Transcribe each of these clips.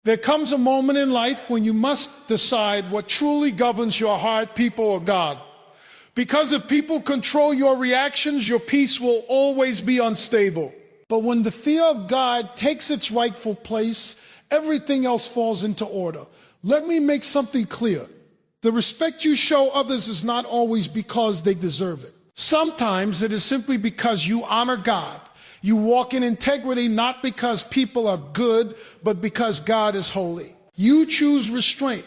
There comes a moment in life when you must decide what truly governs your heart, people, or God. Because if people control your reactions, your peace will always be unstable. But when the fear of God takes its rightful place, everything else falls into order. Let me make something clear. The respect you show others is not always because they deserve it. Sometimes it is simply because you honor God. You walk in integrity not because people are good, but because God is holy. You choose restraint,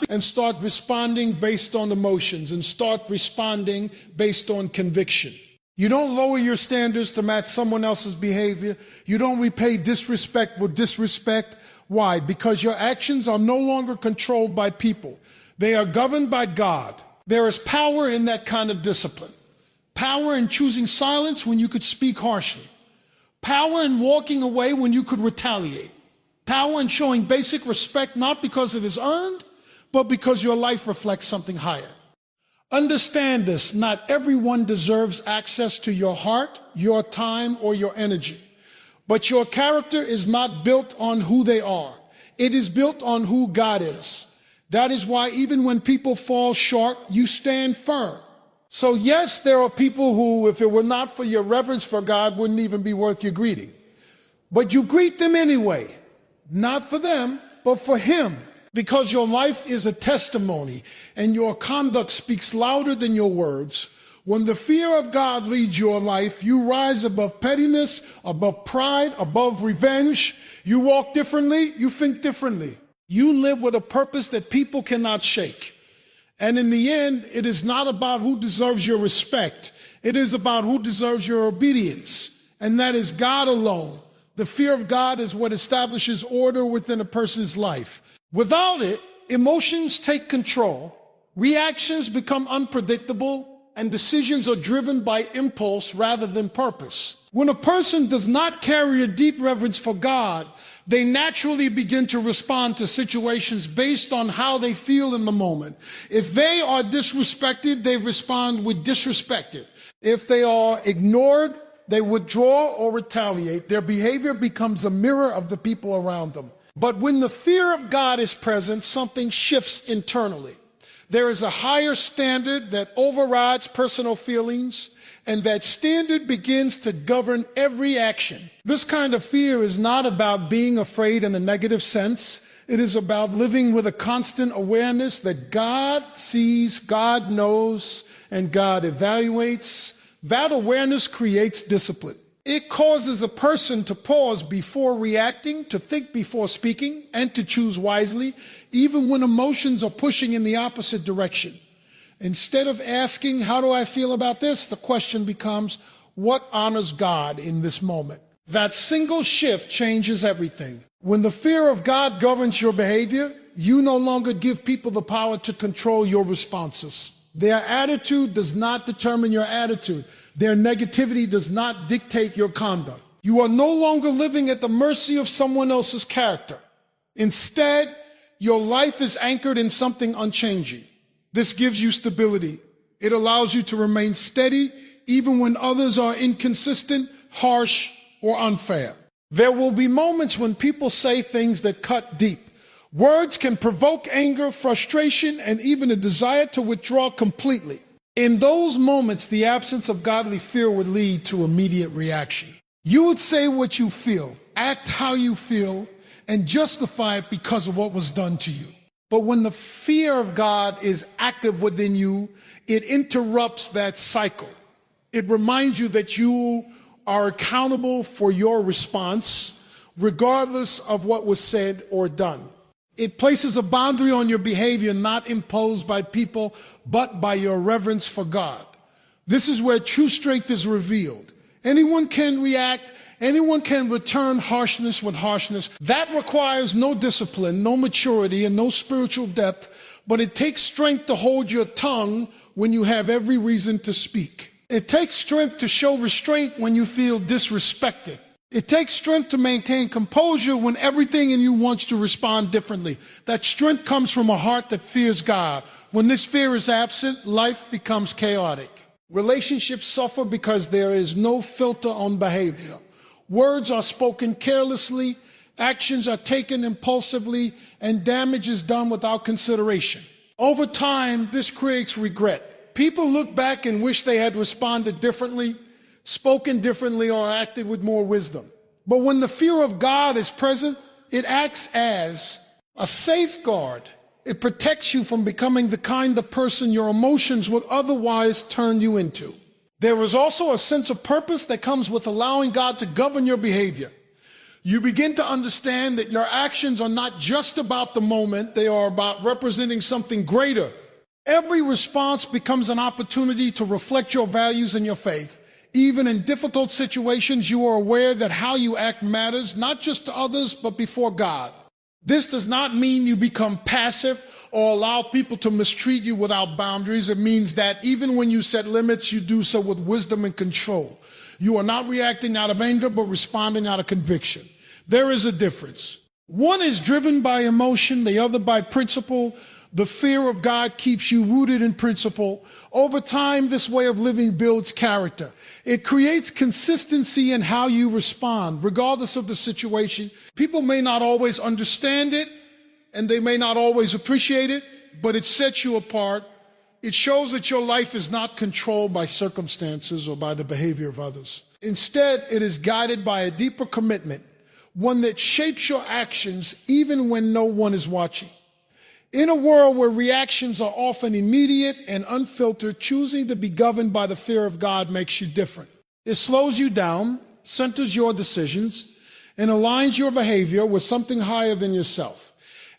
and start responding based on emotions and start responding based on conviction. You don't lower your standards to match someone else's behavior. You don't repay disrespect with disrespect. Why? Because your actions are no longer controlled by people. They are governed by God. There is power in that kind of discipline. Power in choosing silence when you could speak harshly. Power in walking away when you could retaliate. Power in showing basic respect not because it is earned, but because your life reflects something higher. Understand this, not everyone deserves access to your heart, your time, or your energy. But your character is not built on who they are. It is built on who God is. That is why even when people fall short, you stand firm. So yes, there are people who, if it were not for your reverence for God, wouldn't even be worth your greeting. But you greet them anyway, not for them, but for Him, because your life is a testimony and your conduct speaks louder than your words. When the fear of God leads your life, you rise above pettiness, above pride, above revenge. You walk differently, you think differently. You live with a purpose that people cannot shake. And in the end, it is not about who deserves your respect. It is about who deserves your obedience. And that is God alone. The fear of God is what establishes order within a person's life. Without it, emotions take control, reactions become unpredictable, and decisions are driven by impulse rather than purpose. When a person does not carry a deep reverence for God, they naturally begin to respond to situations based on how they feel in the moment. If they are disrespected, they respond with disrespected. If they are ignored, they withdraw or retaliate. Their behavior becomes a mirror of the people around them. But when the fear of God is present, something shifts internally. There is a higher standard that overrides personal feelings, and that standard begins to govern every action. This kind of fear is not about being afraid in a negative sense. It is about living with a constant awareness that God sees, God knows, and God evaluates. That awareness creates discipline. It causes a person to pause before reacting, to think before speaking, and to choose wisely, even when emotions are pushing in the opposite direction. Instead of asking, how do I feel about this? The question becomes, what honors God in this moment? That single shift changes everything. When the fear of God governs your behavior, you no longer give people the power to control your responses. Their attitude does not determine your attitude. Their negativity does not dictate your conduct. You are no longer living at the mercy of someone else's character. Instead, your life is anchored in something unchanging. This gives you stability. It allows you to remain steady even when others are inconsistent, harsh, or unfair. There will be moments when people say things that cut deep. Words can provoke anger, frustration, and even a desire to withdraw completely. In those moments, the absence of godly fear would lead to immediate reaction. You would say what you feel, act how you feel, and justify it because of what was done to you. But when the fear of God is active within you, it interrupts that cycle. It reminds you that you are accountable for your response, regardless of what was said or done. It places a boundary on your behavior not imposed by people, but by your reverence for God. This is where true strength is revealed. Anyone can react. Anyone can return harshness with harshness. That requires no discipline, no maturity, and no spiritual depth, but it takes strength to hold your tongue when you have every reason to speak. It takes strength to show restraint when you feel disrespected. It takes strength to maintain composure when everything in you wants to respond differently. That strength comes from a heart that fears God. When this fear is absent, life becomes chaotic. Relationships suffer because there is no filter on behavior. Words are spoken carelessly, Actions are taken impulsively and damage is done without consideration. Over time, this creates regret. People look back and wish they had responded differently, spoken differently, or acted with more wisdom. But when the fear of God is present, it acts as a safeguard. It protects you from becoming the kind of person your emotions would otherwise turn you into. There is also a sense of purpose that comes with allowing God to govern your behavior. You begin to understand that your actions are not just about the moment, they are about representing something greater. Every response becomes an opportunity to reflect your values and your faith. Even in difficult situations, you are aware that how you act matters, not just to others, but before God. This does not mean you become passive or allow people to mistreat you without boundaries. It means that even when you set limits, you do so with wisdom and control. You are not reacting out of anger, but responding out of conviction. There is a difference. One is driven by emotion, the other by principle. The fear of God keeps you rooted in principle. Over time, this way of living builds character. It creates consistency in how you respond, regardless of the situation. People may not always understand it, and they may not always appreciate it, but it sets you apart. It shows that your life is not controlled by circumstances or by the behavior of others. Instead, it is guided by a deeper commitment, one that shapes your actions even when no one is watching. In a world where reactions are often immediate and unfiltered, choosing to be governed by the fear of God makes you different. It slows you down, centers your decisions, and aligns your behavior with something higher than yourself.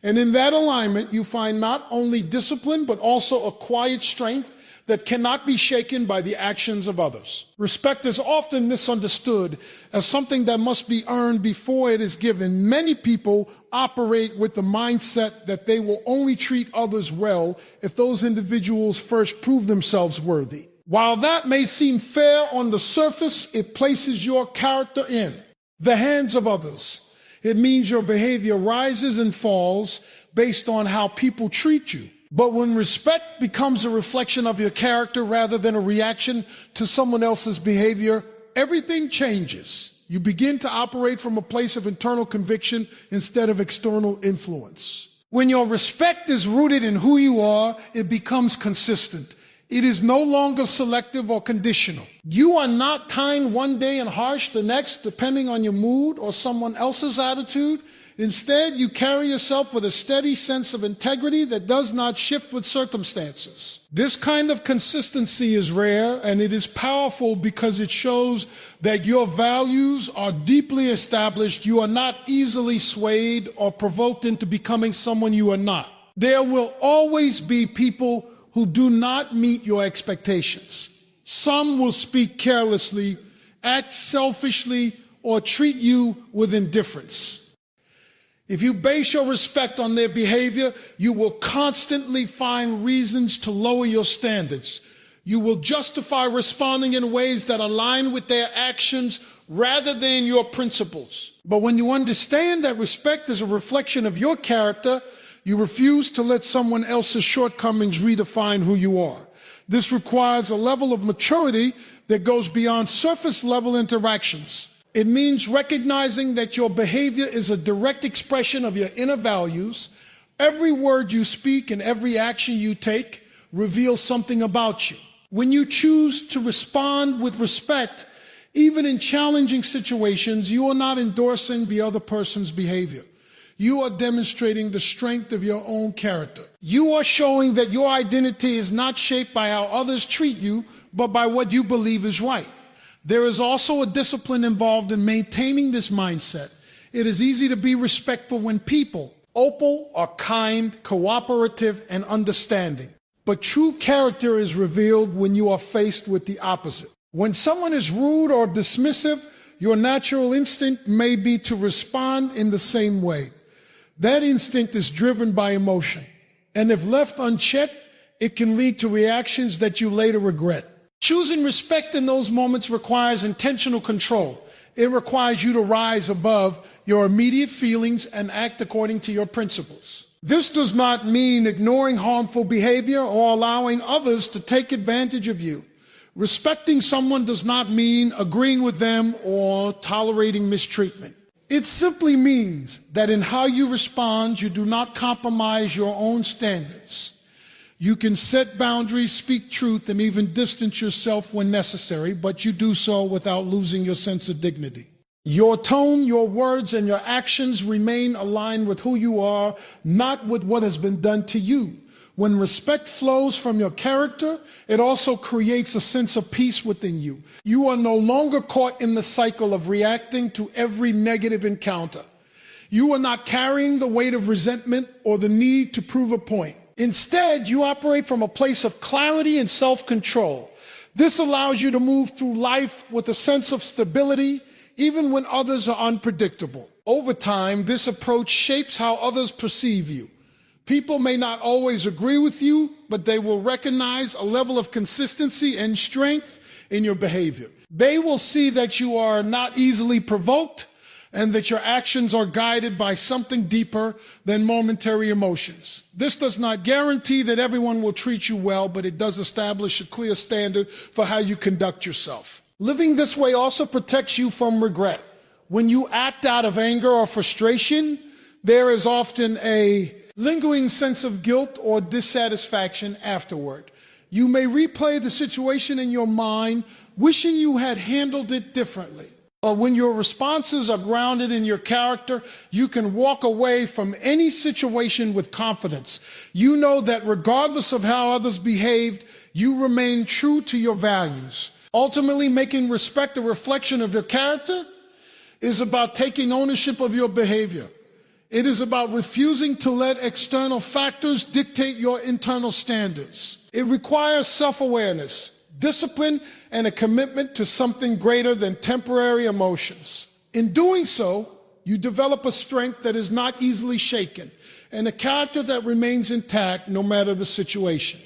And in that alignment, you find not only discipline, but also a quiet strength that cannot be shaken by the actions of others. Respect is often misunderstood as something that must be earned before it is given. Many people operate with the mindset that they will only treat others well if those individuals first prove themselves worthy. While that may seem fair on the surface, it places your character in the hands of others. It means your behavior rises and falls based on how people treat you. But when respect becomes a reflection of your character rather than a reaction to someone else's behavior, everything changes. You begin to operate from a place of internal conviction instead of external influence. When your respect is rooted in who you are, it becomes consistent. It is no longer selective or conditional. You are not kind one day and harsh the next, depending on your mood or someone else's attitude. Instead, you carry yourself with a steady sense of integrity that does not shift with circumstances. This kind of consistency is rare, and it is powerful because it shows that your values are deeply established. You are not easily swayed or provoked into becoming someone you are not. There will always be people who do not meet your expectations. Some will speak carelessly, act selfishly, or treat you with indifference. If you base your respect on their behavior, you will constantly find reasons to lower your standards. You will justify responding in ways that align with their actions rather than your principles. But when you understand that respect is a reflection of your character, you refuse to let someone else's shortcomings redefine who you are. This requires a level of maturity that goes beyond surface level interactions. It means recognizing that your behavior is a direct expression of your inner values. Every word you speak and every action you take reveals something about you. When you choose to respond with respect, even in challenging situations, you are not endorsing the other person's behavior. You are demonstrating the strength of your own character. You are showing that your identity is not shaped by how others treat you, but by what you believe is right. There is also a discipline involved in maintaining this mindset. It is easy to be respectful when people, open, are kind, cooperative, and understanding. But true character is revealed when you are faced with the opposite. When someone is rude or dismissive, your natural instinct may be to respond in the same way. That instinct is driven by emotion, and if left unchecked, it can lead to reactions that you later regret. Choosing respect in those moments requires intentional control. It requires you to rise above your immediate feelings and act according to your principles. This does not mean ignoring harmful behavior or allowing others to take advantage of you. Respecting someone does not mean agreeing with them or tolerating mistreatment. It simply means that in how you respond, you do not compromise your own standards. You can set boundaries, speak truth, and even distance yourself when necessary, but you do so without losing your sense of dignity. Your tone, your words, and your actions remain aligned with who you are, not with what has been done to you. When respect flows from your character, it also creates a sense of peace within you. You are no longer caught in the cycle of reacting to every negative encounter. You are not carrying the weight of resentment or the need to prove a point. Instead, you operate from a place of clarity and self-control. This allows you to move through life with a sense of stability, even when others are unpredictable. Over time, this approach shapes how others perceive you. People may not always agree with you, but they will recognize a level of consistency and strength in your behavior. They will see that you are not easily provoked and that your actions are guided by something deeper than momentary emotions. This does not guarantee that everyone will treat you well, but it does establish a clear standard for how you conduct yourself. Living this way also protects you from regret. When you act out of anger or frustration, there is often a lingering sense of guilt or dissatisfaction afterward. You may replay the situation in your mind, wishing you had handled it differently. But when your responses are grounded in your character, you can walk away from any situation with confidence. You know that regardless of how others behaved, you remain true to your values. Ultimately, making respect a reflection of your character is about taking ownership of your behavior. It is about refusing to let external factors dictate your internal standards. It requires self-awareness, discipline, and a commitment to something greater than temporary emotions. In doing so, you develop a strength that is not easily shaken and a character that remains intact no matter the situation.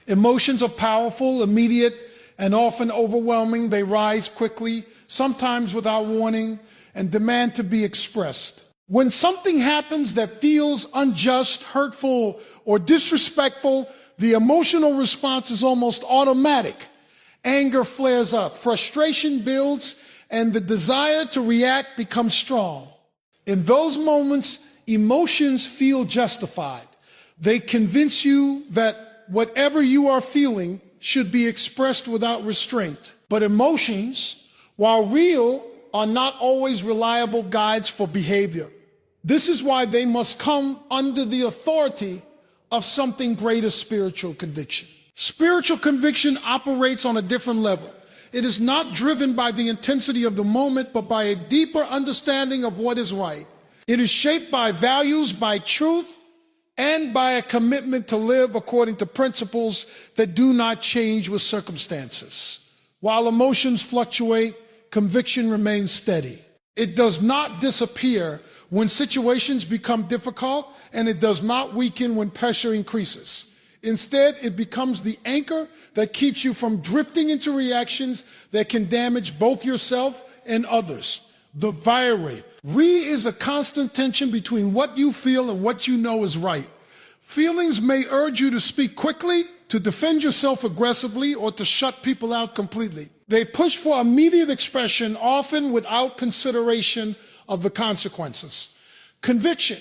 Emotions are powerful, immediate, and often overwhelming. They rise quickly, sometimes without warning, and demand to be expressed. When something happens that feels unjust, hurtful, or disrespectful, the emotional response is almost automatic. Anger flares up, frustration builds, and the desire to react becomes strong. In those moments, emotions feel justified. They convince you that whatever you are feeling should be expressed without restraint. But emotions, while real, are not always reliable guides for behavior. This is why they must come under the authority of something greater: spiritual conviction. Spiritual conviction operates on a different level. It is not driven by the intensity of the moment, but by a deeper understanding of what is right. It is shaped by values, by truth, and by a commitment to live according to principles that do not change with circumstances. While emotions fluctuate, conviction remains steady. It does not disappear when situations become difficult, and it does not weaken when pressure increases. Instead, it becomes the anchor that keeps you from drifting into reactions that can damage both yourself and others. The vire. Is a constant tension between what you feel and what you know is right. Feelings may urge you to speak quickly, to defend yourself aggressively, or to shut people out completely. They push for immediate expression, often without consideration of the consequences. Conviction,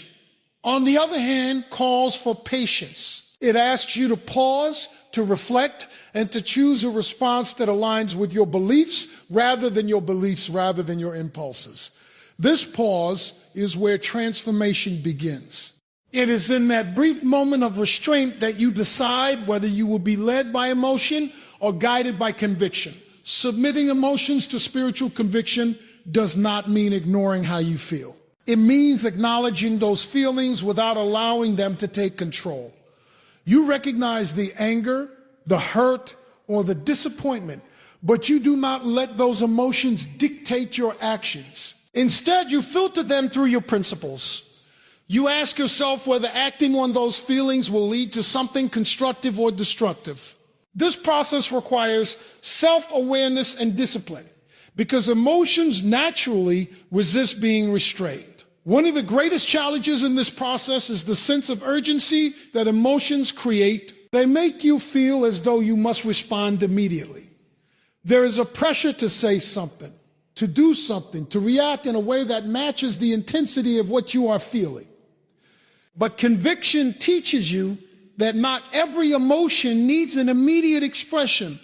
on the other hand, calls for patience. It asks you to pause, to reflect, and to choose a response that aligns with your beliefs rather than your impulses. This pause is where transformation begins. It is in that brief moment of restraint that you decide whether you will be led by emotion or guided by conviction. Submitting emotions to spiritual conviction does not mean ignoring how you feel. It means acknowledging those feelings without allowing them to take control. You recognize the anger, the hurt, or the disappointment, but you do not let those emotions dictate your actions. Instead, you filter them through your principles. You ask yourself whether acting on those feelings will lead to something constructive or destructive. This process requires self-awareness and discipline, because emotions naturally resist being restrained. One of the greatest challenges in this process is the sense of urgency that emotions create. They make you feel as though you must respond immediately. There is a pressure to say something, to do something, to react in a way that matches the intensity of what you are feeling. But conviction teaches you that not every emotion needs an immediate expression.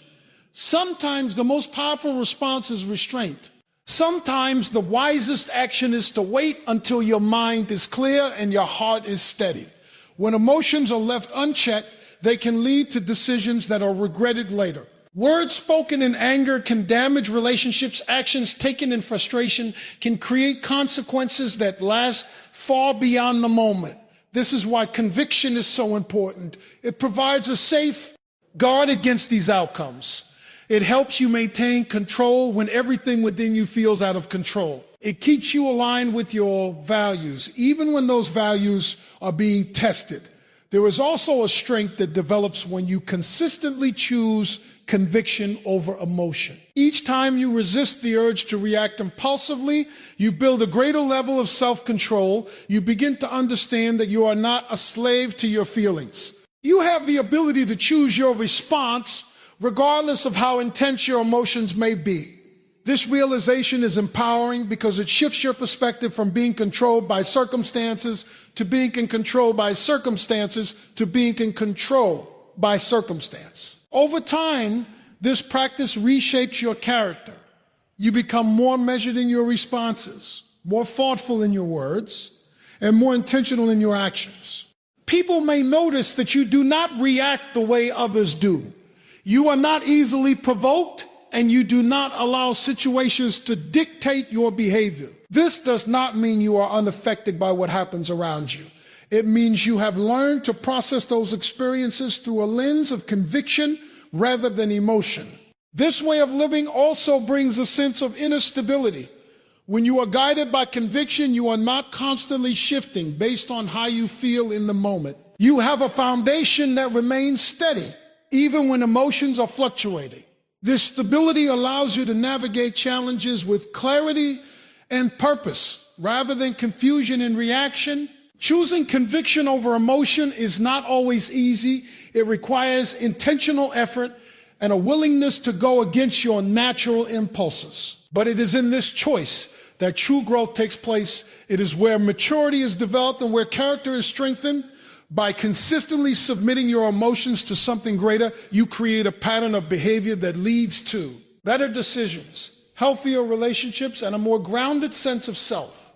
Sometimes the most powerful response is restraint. Sometimes the wisest action is to wait until your mind is clear and your heart is steady. When emotions are left unchecked, they can lead to decisions that are regretted later. Words spoken in anger can damage relationships. Actions taken in frustration can create consequences that last far beyond the moment. This is why conviction is so important. It provides a safe guard against these outcomes. It helps you maintain control when everything within you feels out of control. It keeps you aligned with your values, even when those values are being tested. There is also a strength that develops when you consistently choose conviction over emotion. Each time you resist the urge to react impulsively, you build a greater level of self-control. You begin to understand that you are not a slave to your feelings. You have the ability to choose your response regardless of how intense your emotions may be. This realization is empowering because it shifts your perspective from being controlled by circumstances to being in control by circumstances to being in control by circumstance. Over time, this practice reshapes your character. You become more measured in your responses, more thoughtful in your words, and more intentional in your actions. People may notice that you do not react the way others do. You are not easily provoked, and you do not allow situations to dictate your behavior. This does not mean you are unaffected by what happens around you. It means you have learned to process those experiences through a lens of conviction rather than emotion. This way of living also brings a sense of inner stability. When you are guided by conviction, you are not constantly shifting based on how you feel in the moment. You have a foundation that remains steady, even when emotions are fluctuating. This stability allows you to navigate challenges with clarity and purpose rather than confusion and reaction. Choosing conviction over emotion is not always easy. It requires intentional effort and a willingness to go against your natural impulses. But it is in this choice that true growth takes place. It is where maturity is developed and where character is strengthened. By consistently submitting your emotions to something greater, you create a pattern of behavior that leads to better decisions, healthier relationships, and a more grounded sense of self.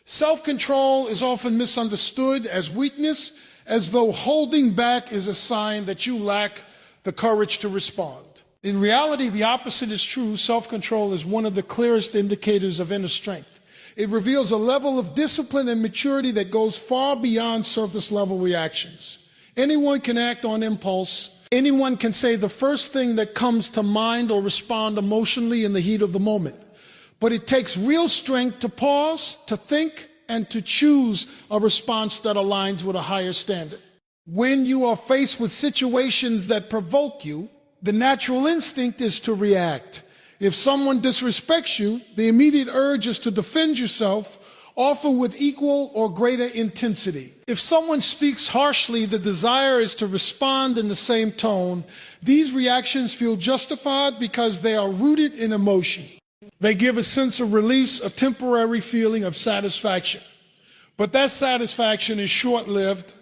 Self-control is often misunderstood as weakness, as though holding back is a sign that you lack the courage to respond. In reality, the opposite is true. Self-control is one of the clearest indicators of inner strength. It reveals a level of discipline and maturity that goes far beyond surface-level reactions. Anyone can act on impulse. Anyone can say the first thing that comes to mind or respond emotionally in the heat of the moment. But it takes real strength to pause, to think, and to choose a response that aligns with a higher standard. When you are faced with situations that provoke you, the natural instinct is to react. If someone disrespects you, the immediate urge is to defend yourself, often with equal or greater intensity. If someone speaks harshly, the desire is to respond in the same tone. These reactions feel justified because they are rooted in emotion. They give a sense of release, a temporary feeling of satisfaction. But that satisfaction is short-lived,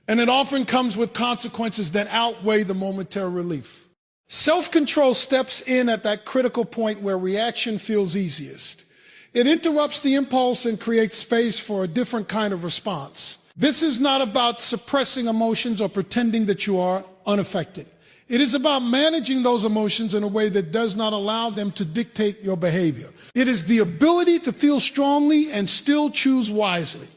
and it often comes with consequences that outweigh the momentary relief. Self-control steps in at that critical point where reaction feels easiest. It interrupts the impulse and creates space for a different kind of response. This is not about suppressing emotions or pretending that you are unaffected. It is about managing those emotions in a way that does not allow them to dictate your behavior. It is the ability to feel strongly and still choose wisely.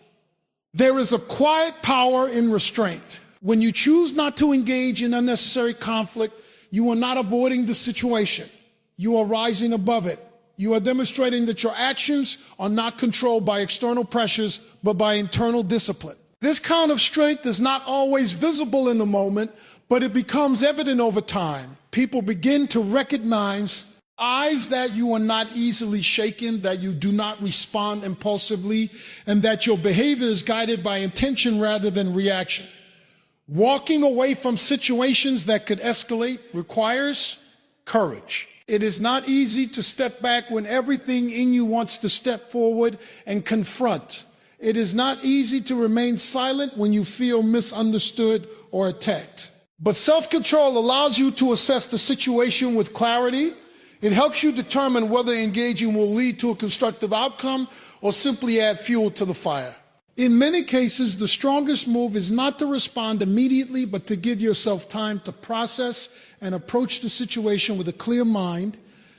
There is a quiet power in restraint. When you choose not to engage in unnecessary conflict, you are not avoiding the situation. You are rising above it. You are demonstrating that your actions are not controlled by external pressures, but by internal discipline. This kind of strength is not always visible in the moment, but it becomes evident over time. People begin to recognize that you are not easily shaken, that you do not respond impulsively, and that your behavior is guided by intention rather than reaction. Walking away from situations that could escalate requires courage. It is not easy to step back when everything in you wants to step forward and confront. It is not easy to remain silent when you feel misunderstood or attacked. But self-control allows you to assess the situation with clarity. It helps you determine whether engaging will lead to a constructive outcome or simply add fuel to the fire. In many cases, the strongest move is not to respond immediately, but to give yourself time to process and approach the situation with a clear mind.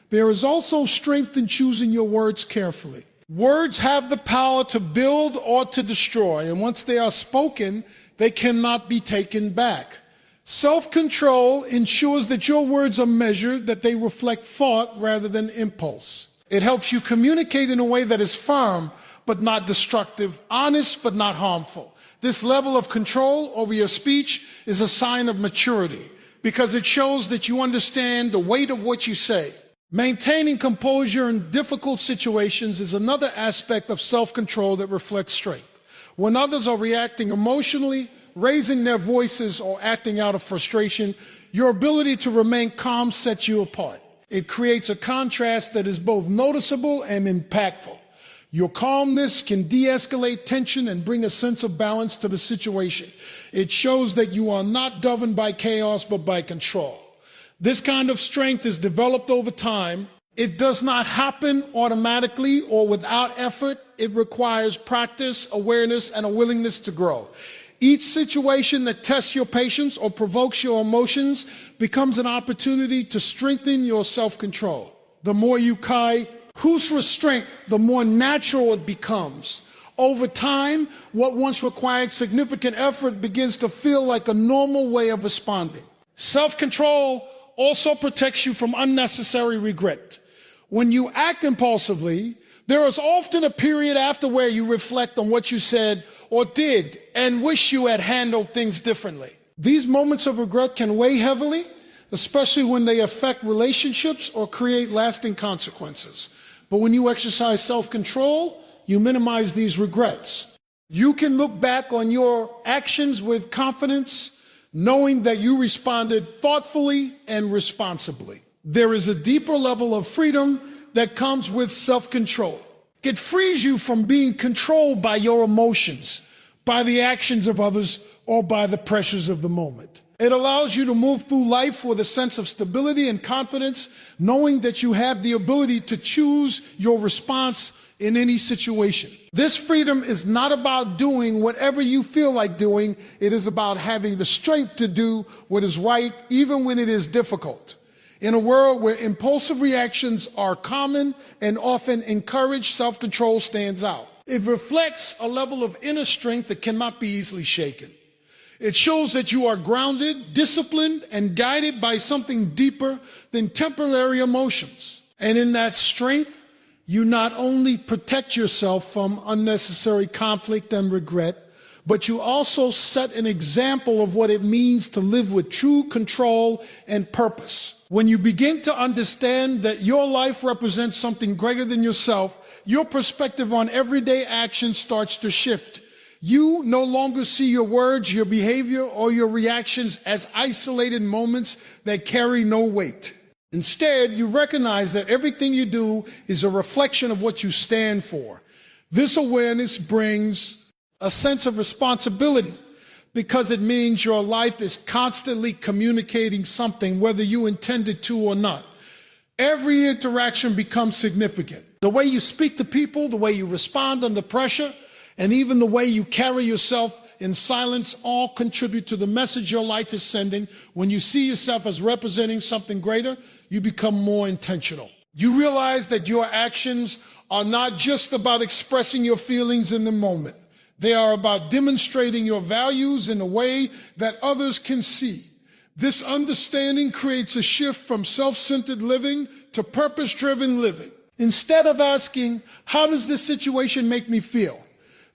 There is also strength in choosing your words carefully. Words have the power to build or to destroy, and once they are spoken, they cannot be taken back. Self-control ensures that your words are measured, that they reflect thought rather than impulse. It helps you communicate in a way that is firm but not destructive, honest but not harmful. This level of control over your speech is a sign of maturity because it shows that you understand the weight of what you say. Maintaining composure in difficult situations is another aspect of self-control that reflects strength. When others are reacting emotionally, raising their voices, or acting out of frustration, your ability to remain calm sets you apart. It creates a contrast that is both noticeable and impactful. Your calmness can de-escalate tension and bring a sense of balance to the situation. It shows that you are not governed by chaos, but by control. This kind of strength is developed over time. It does not happen automatically or without effort. It requires practice, awareness, and a willingness to grow. Each situation that tests your patience or provokes your emotions becomes an opportunity to strengthen your self-control. The more you whose restraint, the more natural it becomes. Over time, what once required significant effort begins to feel like a normal way of responding. Self-control also protects you from unnecessary regret. When you act impulsively, there is often a period after where you reflect on what you said or did and wish you had handled things differently. These moments of regret can weigh heavily, especially when they affect relationships or create lasting consequences. But when you exercise self-control, you minimize these regrets. You can look back on your actions with confidence, knowing that you responded thoughtfully and responsibly. There is a deeper level of freedom that comes with self-control. It frees you from being controlled by your emotions, by the actions of others, or by the pressures of the moment. It allows you to move through life with a sense of stability and confidence, knowing that you have the ability to choose your response in any situation. This freedom is not about doing whatever you feel like doing. It is about having the strength to do what is right, even when it is difficult. In a world where impulsive reactions are common and often encouraged, self-control stands out. It reflects a level of inner strength that cannot be easily shaken. It shows that you are grounded, disciplined, and guided by something deeper than temporary emotions. And in that strength, you not only protect yourself from unnecessary conflict and regret, but you also set an example of what it means to live with true control and purpose. When you begin to understand that your life represents something greater than yourself, your perspective on everyday action starts to shift. You no longer see your words, your behavior, or your reactions as isolated moments that carry no weight. Instead, you recognize that everything you do is a reflection of what you stand for. This awareness brings a sense of responsibility because it means your life is constantly communicating something, whether you intended to or not. Every interaction becomes significant. The way you speak to people, the way you respond under pressure, and even the way you carry yourself in silence all contribute to the message your life is sending. When you see yourself as representing something greater, you become more intentional. You realize that your actions are not just about expressing your feelings in the moment. They are about demonstrating your values in a way that others can see. This understanding creates a shift from self-centered living to purpose-driven living. Instead of asking, how does this situation make me feel?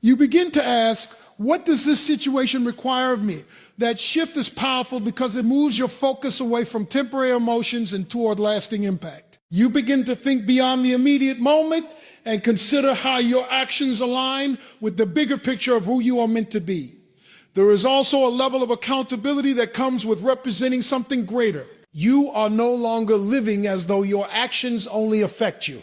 You begin to ask, what does this situation require of me? That shift is powerful because it moves your focus away from temporary emotions and toward lasting impact. You begin to think beyond the immediate moment and consider how your actions align with the bigger picture of who you are meant to be. There is also a level of accountability that comes with representing something greater. You are no longer living as though your actions only affect you.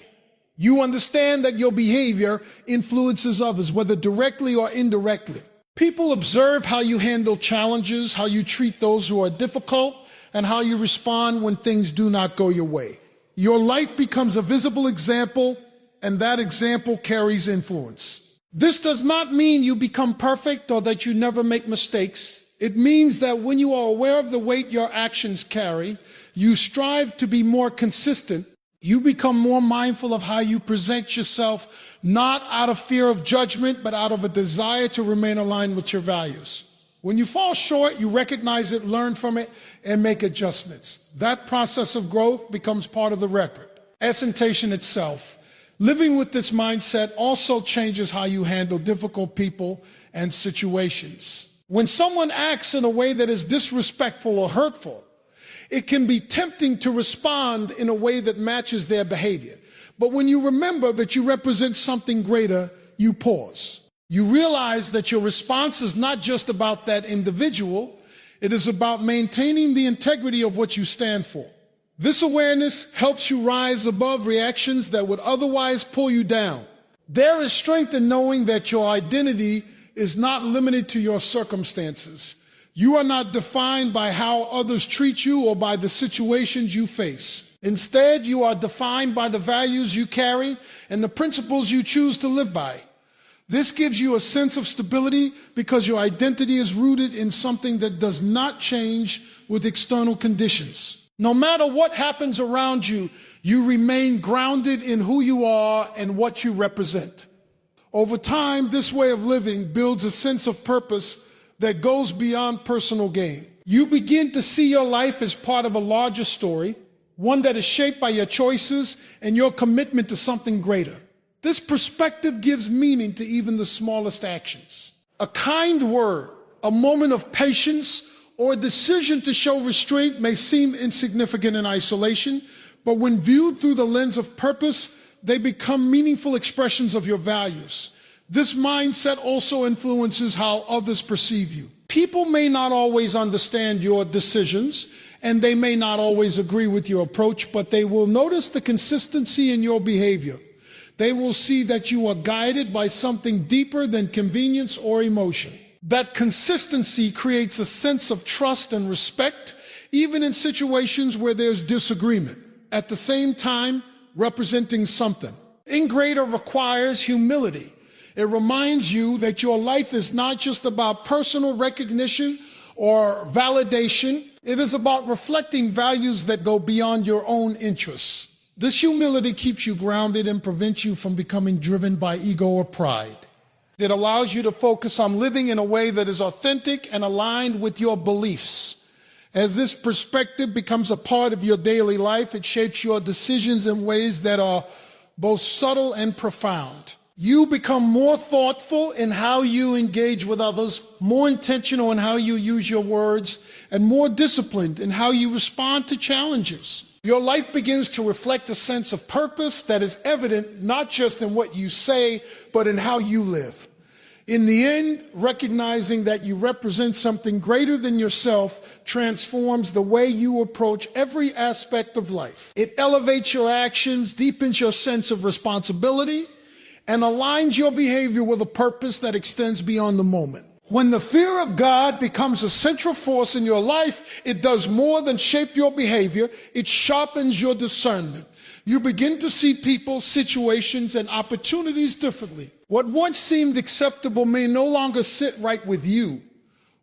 You understand that your behavior influences others, whether directly or indirectly. People observe how you handle challenges, how you treat those who are difficult, and how you respond when things do not go your way. Your life becomes a visible example, and that example carries influence. This does not mean you become perfect or that you never make mistakes. It means that when you are aware of the weight your actions carry, you strive to be more consistent. You become more mindful of how you present yourself, not out of fear of judgment, but out of a desire to remain aligned with your values. When you fall short, you recognize it, learn from it, and make adjustments. That process of growth becomes part of the record. Ascentation itself. Living with this mindset also changes how you handle difficult people and situations. When someone acts in a way that is disrespectful or hurtful, it can be tempting to respond in a way that matches their behavior. But when you remember that you represent something greater, you pause. You realize that your response is not just about that individual, it is about maintaining the integrity of what you stand for. This awareness helps you rise above reactions that would otherwise pull you down. There is strength in knowing that your identity is not limited to your circumstances. You are not defined by how others treat you or by the situations you face. Instead, you are defined by the values you carry and the principles you choose to live by. This gives you a sense of stability because your identity is rooted in something that does not change with external conditions. No matter what happens around you, you remain grounded in who you are and what you represent. Over time, this way of living builds a sense of purpose that goes beyond personal gain. You begin to see your life as part of a larger story, one that is shaped by your choices and your commitment to something greater. This perspective gives meaning to even the smallest actions. A kind word, a moment of patience, or a decision to show restraint may seem insignificant in isolation, but when viewed through the lens of purpose, they become meaningful expressions of your values. This mindset also influences how others perceive you. People may not always understand your decisions, and they may not always agree with your approach, but they will notice the consistency in your behavior. They will see that you are guided by something deeper than convenience or emotion. That consistency creates a sense of trust and respect, even in situations where there's disagreement. At the same time, representing something. Being greater requires humility. It reminds you that your life is not just about personal recognition or validation. It is about reflecting values that go beyond your own interests. This humility keeps you grounded and prevents you from becoming driven by ego or pride. It allows you to focus on living in a way that is authentic and aligned with your beliefs. As this perspective becomes a part of your daily life, it shapes your decisions in ways that are both subtle and profound. You become more thoughtful in how you engage with others, more intentional in how you use your words, and more disciplined in how you respond to challenges. Your life begins to reflect a sense of purpose that is evident not just in what you say, but in how you live. In the end, recognizing that you represent something greater than yourself transforms the way you approach every aspect of life. It elevates your actions, deepens your sense of responsibility, and aligns your behavior with a purpose that extends beyond the moment. When the fear of God becomes a central force in your life, it does more than shape your behavior, it sharpens your discernment. You begin to see people, situations, and opportunities differently. What once seemed acceptable may no longer sit right with you.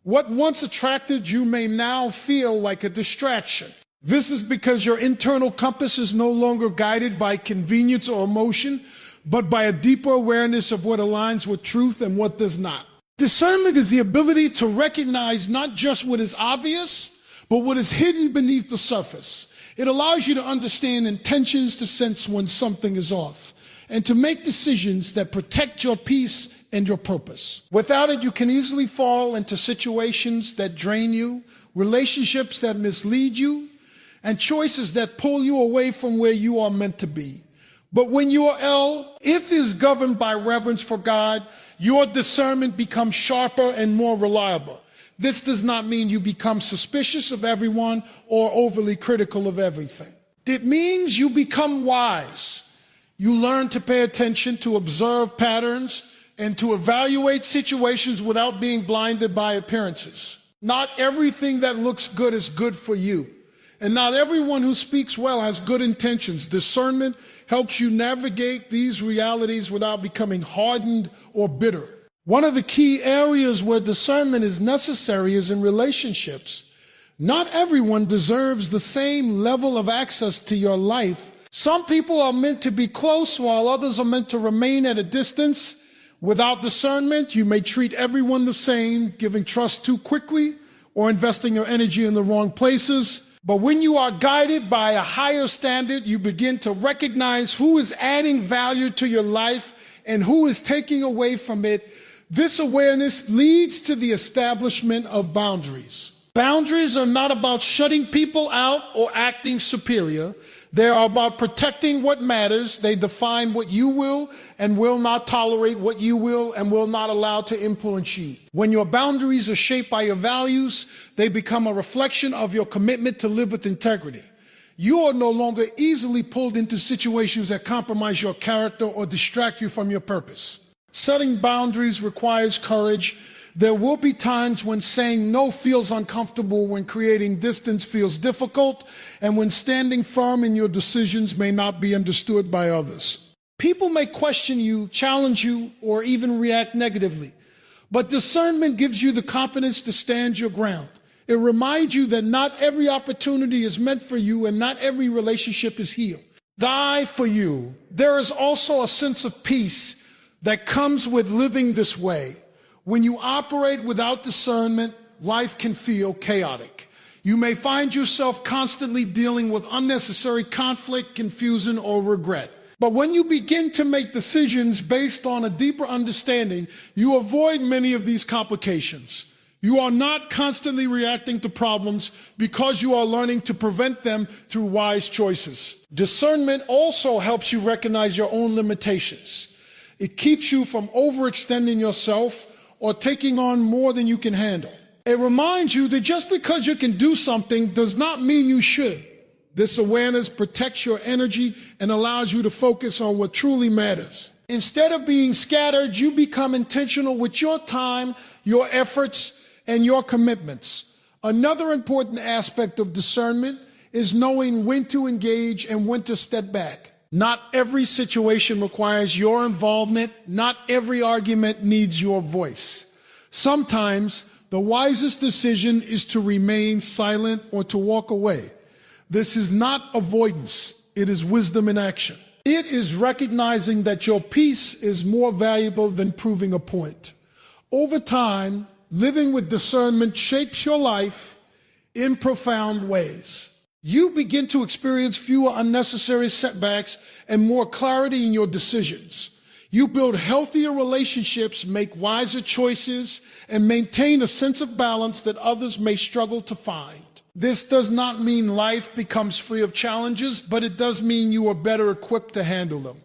What once attracted you may now feel like a distraction. This is because your internal compass is no longer guided by convenience or emotion, but by a deeper awareness of what aligns with truth and what does not. Discernment is the ability to recognize not just what is obvious, but what is hidden beneath the surface. It allows you to understand intentions, to sense when something is off, and to make decisions that protect your peace and your purpose. Without it, you can easily fall into situations that drain you, relationships that mislead you, and choices that pull you away from where you are meant to be. But when your if is governed by reverence for God, your discernment becomes sharper and more reliable. This does not mean you become suspicious of everyone or overly critical of everything. It means you become wise. You learn to pay attention, to observe patterns, and to evaluate situations without being blinded by appearances. Not everything that looks good is good for you. And not everyone who speaks well has good intentions. Discernment helps you navigate these realities without becoming hardened or bitter. One of the key areas where discernment is necessary is in relationships. Not everyone deserves the same level of access to your life. Some people are meant to be close while others are meant to remain at a distance. Without discernment, you may treat everyone the same, giving trust too quickly or investing your energy in the wrong places. But when you are guided by a higher standard, you begin to recognize who is adding value to your life and who is taking away from it. This awareness leads to the establishment of boundaries. Boundaries are not about shutting people out or acting superior. They are about protecting what matters. They define what you will and will not tolerate, what you will and will not allow to influence you. When your boundaries are shaped by your values, they become a reflection of your commitment to live with integrity. You are no longer easily pulled into situations that compromise your character or distract you from your purpose. Setting boundaries requires courage. There will be times when saying no feels uncomfortable, when creating distance feels difficult, and when standing firm in your decisions may not be understood by others. People may question you, challenge you, or even react negatively. But discernment gives you the confidence to stand your ground. It reminds you that not every opportunity is meant for you and not every relationship is healed. Die for you. There is also a sense of peace that comes with living this way. When you operate without discernment, life can feel chaotic. You may find yourself constantly dealing with unnecessary conflict, confusion, or regret. But when you begin to make decisions based on a deeper understanding, you avoid many of these complications. You are not constantly reacting to problems because you are learning to prevent them through wise choices. Discernment also helps you recognize your own limitations. It keeps you from overextending yourself or taking on more than you can handle. It reminds you that just because you can do something does not mean you should. This awareness protects your energy and allows you to focus on what truly matters. Instead of being scattered, you become intentional with your time, your efforts, and your commitments. Another important aspect of discernment is knowing when to engage and when to step back. Not every situation requires your involvement. Not every argument needs your voice. Sometimes the wisest decision is to remain silent or to walk away. This is not avoidance. It is wisdom in action. It is recognizing that your peace is more valuable than proving a point. Over time, living with discernment shapes your life in profound ways. You begin to experience fewer unnecessary setbacks and more clarity in your decisions. You build healthier relationships, make wiser choices, and maintain a sense of balance that others may struggle to find. This does not mean life becomes free of challenges, but it does mean you are better equipped to handle them.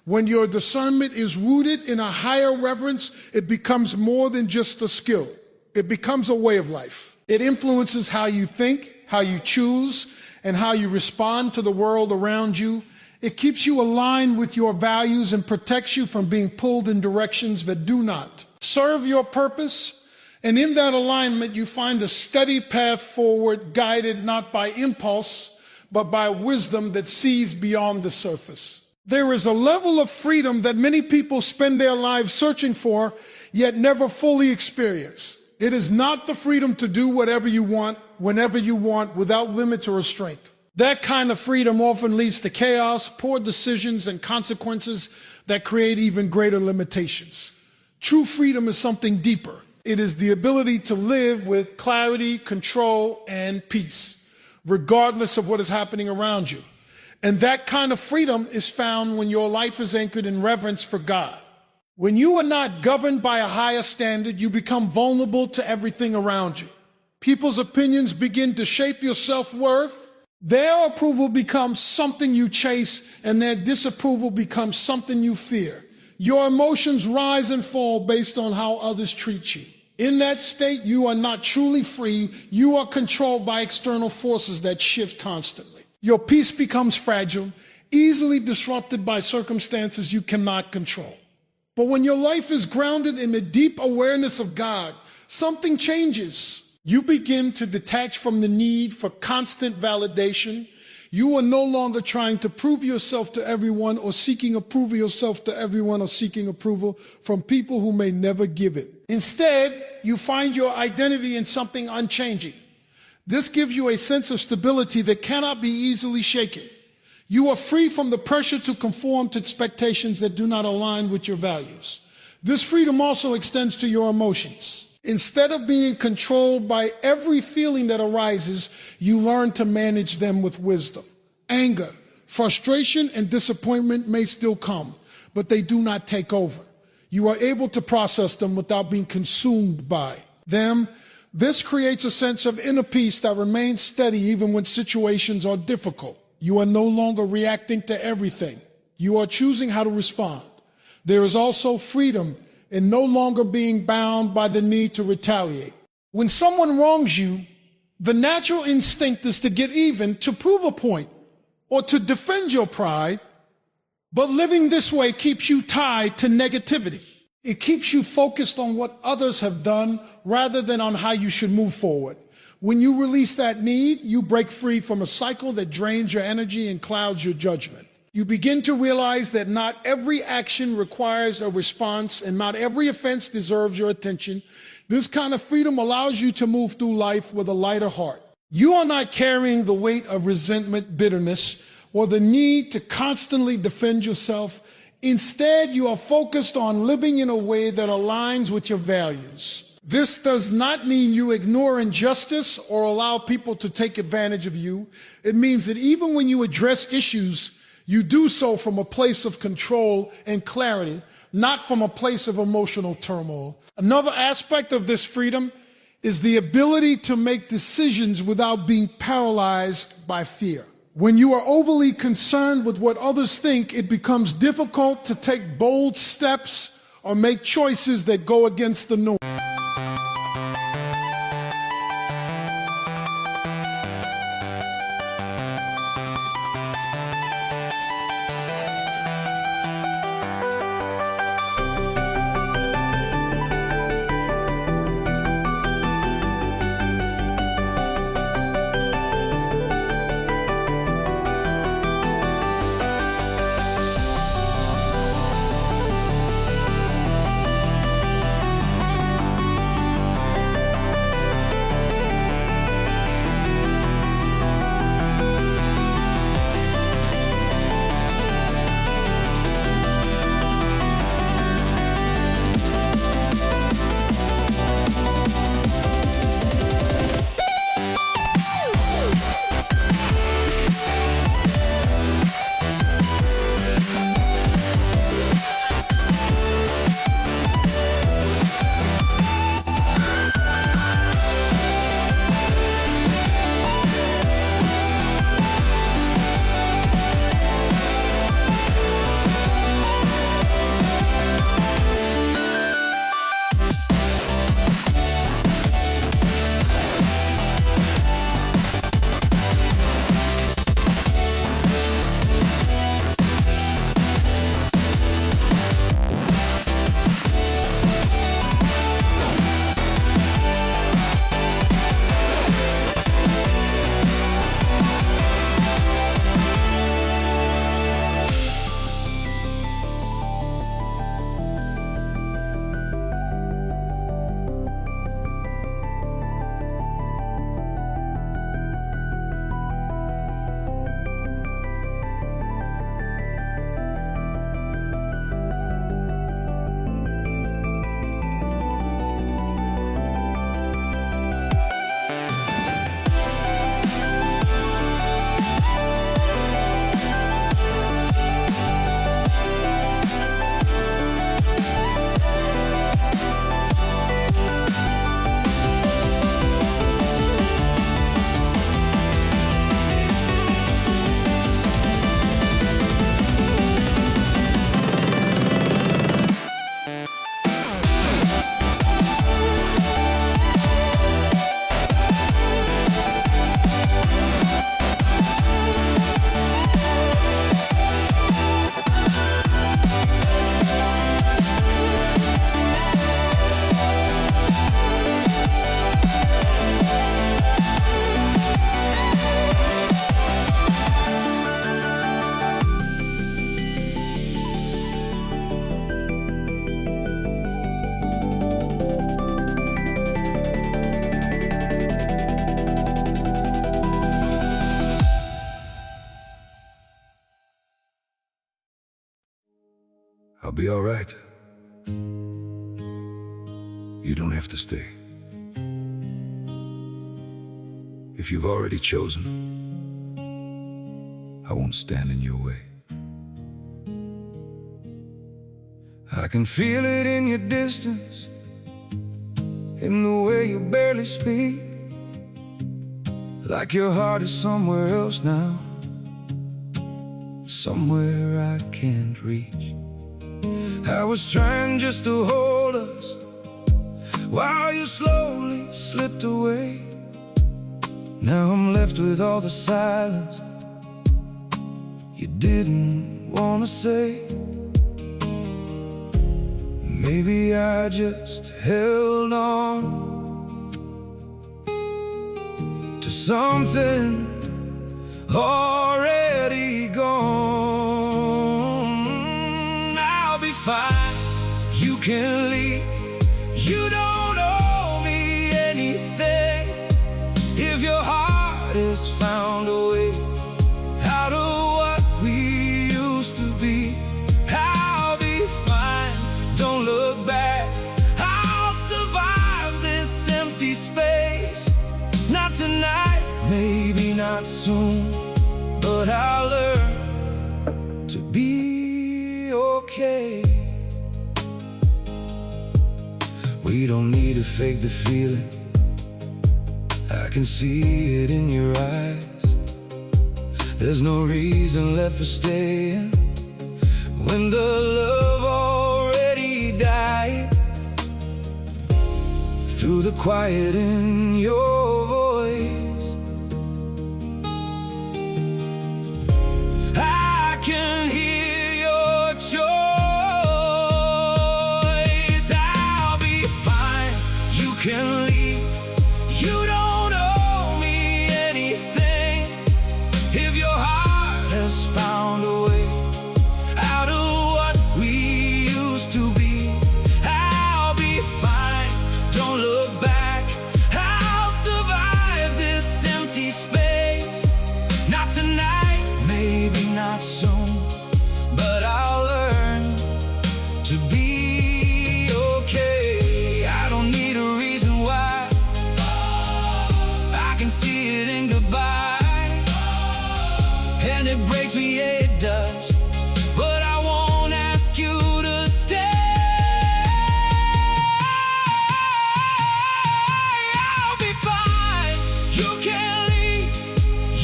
When your discernment is rooted in a higher reverence, it becomes more than just a skill. It becomes a way of life. It influences how you think, how you choose, and how you respond to the world around you. It keeps you aligned with your values and protects you from being pulled in directions that do not serve your purpose. And in that alignment, you find a steady path forward, guided not by impulse, but by wisdom that sees beyond the surface. There is a level of freedom that many people spend their lives searching for, yet never fully experience. It is not the freedom to do whatever you want, whenever you want, without limits or restraint. That kind of freedom often leads to chaos, poor decisions, and consequences that create even greater limitations. True freedom is something deeper. It is the ability to live with clarity, control, and peace, regardless of what is happening around you. And that kind of freedom is found when your life is anchored in reverence for God. When you are not governed by a higher standard, you become vulnerable to everything around you. People's opinions begin to shape your self-worth. Their approval becomes something you chase, and their disapproval becomes something you fear. Your emotions rise and fall based on how others treat you. In that state, you are not truly free. You are controlled by external forces that shift constantly. Your peace becomes fragile, easily disrupted by circumstances you cannot control. But when your life is grounded in the deep awareness of God, something changes. You begin to detach from the need for constant validation. You are no longer trying to prove yourself to everyone or seeking approval yourself to everyone or seeking approval from people who may never give it. Instead, you find your identity in something unchanging. This gives you a sense of stability that cannot be easily shaken. You are free from the pressure to conform to expectations that do not align with your values. This freedom also extends to your emotions. Instead of being controlled by every feeling that arises, you learn to manage them with wisdom. Anger, frustration, and disappointment may still come, but they do not take over. You are able to process them without being consumed by them. This creates a sense of inner peace that remains steady even when situations are difficult. You are no longer reacting to everything. You are choosing how to respond. There is also freedom in no longer being bound by the need to retaliate. When someone wrongs you, the natural instinct is to get even, to prove a point, or to defend your pride. But living this way keeps you tied to negativity. It keeps you focused on what others have done rather than on how you should move forward. When you release that need, you break free from a cycle that drains your energy and clouds your judgment. You begin to realize that not every action requires a response and not every offense deserves your attention. This kind of freedom allows you to move through life with a lighter heart. You are not carrying the weight of resentment, bitterness, or the need to constantly defend yourself. Instead, you are focused on living in a way that aligns with your values. This does not mean you ignore injustice or allow people to take advantage of you. It means that even when you address issues, you do so from a place of control and clarity, not from a place of emotional turmoil. Another aspect of this freedom is the ability to make decisions without being paralyzed by fear. When you are overly concerned with what others think, it becomes difficult to take bold steps or make choices that go against the norm. I'll be all right. You don't have to stay. If you've already chosen, I won't stand in your way. I can feel it in your distance, in the way you barely speak, like your heart is somewhere else now, somewhere I can't reach. I was trying just to hold us while you slowly slipped away. Now I'm left with all the silence you didn't want to say. Maybe I just held on to something already gone. I'll be fine, you can leave. You don't owe me anything. If your heart has found a way out of what we used to be, I'll be fine, don't look back. I'll survive this empty space. Not tonight, maybe not soon, but I'll learn to be okay. We don't need to fake the feeling, I can see it in your eyes. There's no reason left for staying when the love already died. Through the quiet in your voice, I can hear your choice. I'll be fine, you can leave. You don't owe me anything. If your heart has found a way out of what we used to be, I'll be fine, don't look back. I'll survive this empty space. Not tonight, maybe not soon, but I'll learn to be okay. I don't need a reason why, I can see it in goodbye. And it breaks me, yeah, it does, but I won't ask you to stay. I'll be fine, you can leave.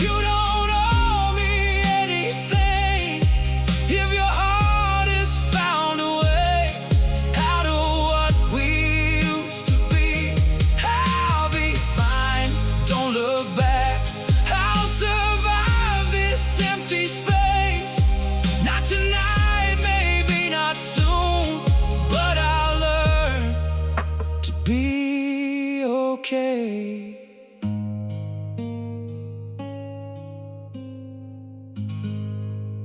You don't owe me anything. If your heart has found a way out of what we used to be, I'll be fine, don't look back. I'll survive this empty space. Not tonight, maybe not soon, but I'll learn to be okay.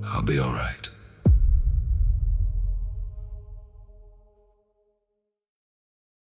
I'll be all right.